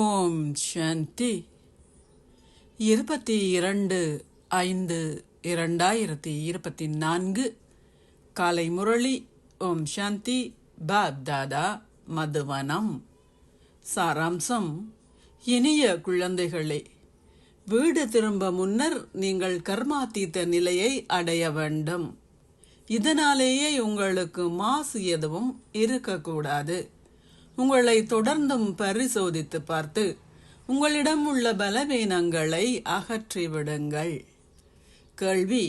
ஓம் சாந்தி. 22/5/2024 காலை முரளி. ஓம் சாந்தி. பாப் தாதா, மதுவனம். சாராம்சம்: இனிய குழந்தைகளே, வீடு திரும்ப முன்னர் நீங்கள் கர்மாத்தீத்த நிலையை அடைய வேண்டும். இதனாலேயே உங்களுக்கு மாசு எதுவும் இருக்கக்கூடாது. உங்களை தொடர்ந்தும் பரிசோதித்து பார்த்து உங்களிடம் உள்ள பலவீனங்களை அகற்றிவிடுங்கள். கேள்வி: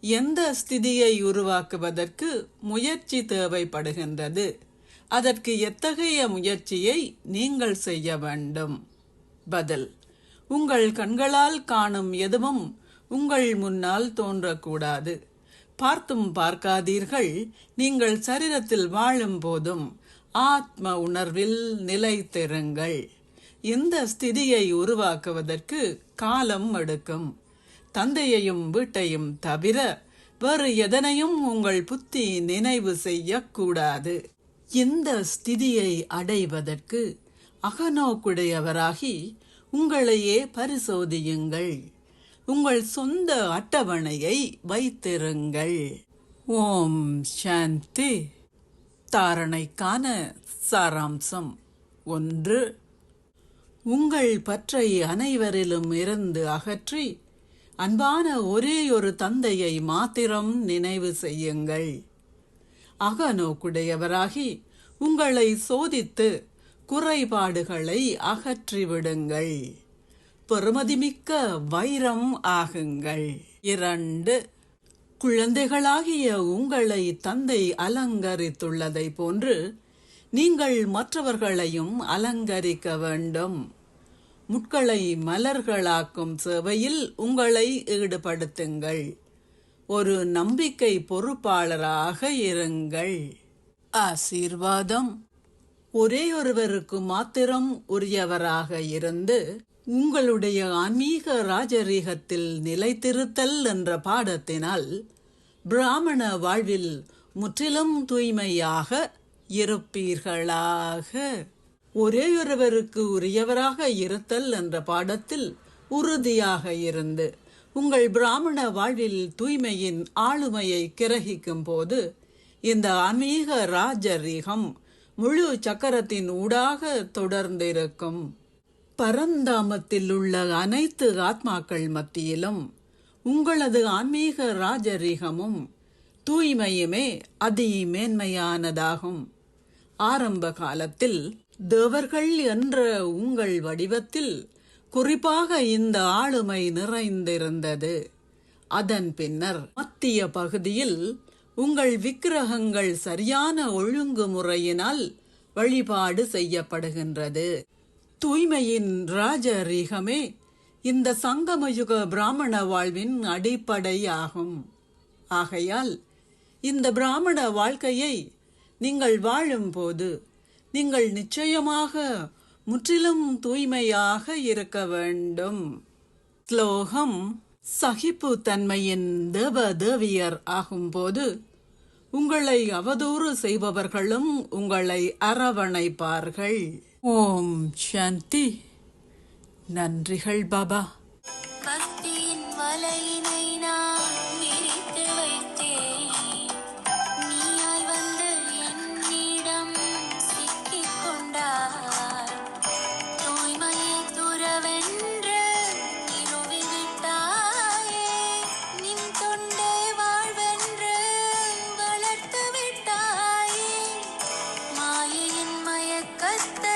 எந்த ஸ்திதியை உருவாக்குவதற்கு முயற்சி தேவைப்படுகின்றது? அதற்கு எத்தகைய முயற்சியை நீங்கள் செய்ய வேண்டும்? பதில்: உங்கள் கண்களால் காணும் எதுவும் உங்கள் முன்னால் தோன்றக்கூடாது. பார்த்தும் பார்க்காதீர்கள். நீங்கள் சரீரத்தில் வாழும் போதும் ஆத்ம உணர்வில் நிலைத்திருங்கள். இந்த ஸ்திதியை உருவாக்குவதற்கு காலம் எடுக்கும். தந்தையையும் வீட்டையும் தவிர வேறு எதனையும் உங்கள் புத்தி நினைவு செய்யக்கூடாது. இந்த ஸ்திதியை அடைவதற்கு அகநோக்குடையவராகி உங்களையே பரிசோதியுங்கள். உங்கள் சொந்த அட்டவணையை வைத்திருங்கள். ஓம் சாந்தி. தாரணைக்கான சாராம்சம்: 1. உங்கள் பற்றை அனைவரிலும் இருந்து அகற்றி அன்பான ஒரேயொரு தந்தையை மாத்திரம் நினைவு செய்யுங்கள். அகநோக்குடையவராகி உங்களை சோதித்து குறைபாடுகளை அகற்றிவிடுங்கள். பெறுமதிமிக்க வைரம் ஆகுங்கள். 2. குழந்தைகளாகிய உங்களை தந்தை அலங்கரித்துள்ளதை போன்று நீங்கள் மற்றவர்களையும் அலங்கரிக்க வேண்டும். முட்களை மலர்களாக்கும் சேவையில் உங்களை ஈடுபடுத்துங்கள். ஒரு நம்பிக்கை பொறுப்பாளராக இருங்கள். ஆசீர்வாதம்: ஒரேயொருவருக்கு மாத்திரம் உரியவராக இருந்து உங்களுடைய ஆன்மீக ராஜரீகத்தில் நிலைத்திருத்தல் என்ற பாடத்தினால் பிராமண வாழ்வில் முற்றிலும் தூய்மையாக இருப்பீர்களாக. ஒரேயொருவருக்கு உரியவராக இருத்தல் என்ற பாடத்தில் உறுதியாக இருந்து உங்கள் பிராமண வாழ்வில் தூய்மையின் ஆளுமையை கிரகிக்கும் போது இந்த ஆன்மீக ராஜரீகம் முழு சக்கரத்தின் ஊடாக தொடர்ந்திருக்கும். பரந்தாமத்தில் உள்ள அனைத்து ஆத்மாக்கள் மத்தியிலும் உங்களது ஆன்மீக ராஜரீகமும் தூய்மையுமே அதி மேன்மையானதாகும். ஆரம்ப காலத்தில் தேவர்கள் என்ற உங்கள் வடிவத்தில் குறிப்பாக இந்த ஆளுமை நிறைந்திருந்தது. அதன் பின்னர் மத்திய பகுதியில் உங்கள் விக்கிரகங்கள் சரியான ஒழுங்குமுறையினால் வழிபாடு செய்யப்படுகின்றது. தூய்மையின் ராஜரீகமே இந்த சங்கமயுக பிராமண வாழ்வின் அடிப்படையாகும். ஆகையால் இந்த பிராமண வாழ்க்கையை நீங்கள் வாழும்போது நீங்கள் நிச்சயமாக முற்றிலும் தூய்மையாக இருக்க வேண்டும். ஸ்லோகம்: சகிப்பு தன்மையின் தேவ தேவியர் ஆகும்போது உங்களை அவதூறு செய்பவர்களும் உங்களை அரவணைப்பார்கள். ஓம் சாந்தி. நன்றிகள் பாபா. பக்தியின் வலையினை நான் விரித்து வைத்தேன். நீயாய் வந்து என்னிடம் சிக்கிக் கொண்டாய். தூய்மையை துறவென்று நிறுவிவிட்டாயே. நின் தொண்டே வாழ்வென்று வளர்த்து விட்டாயே. மாயையின் மயக்கத்தை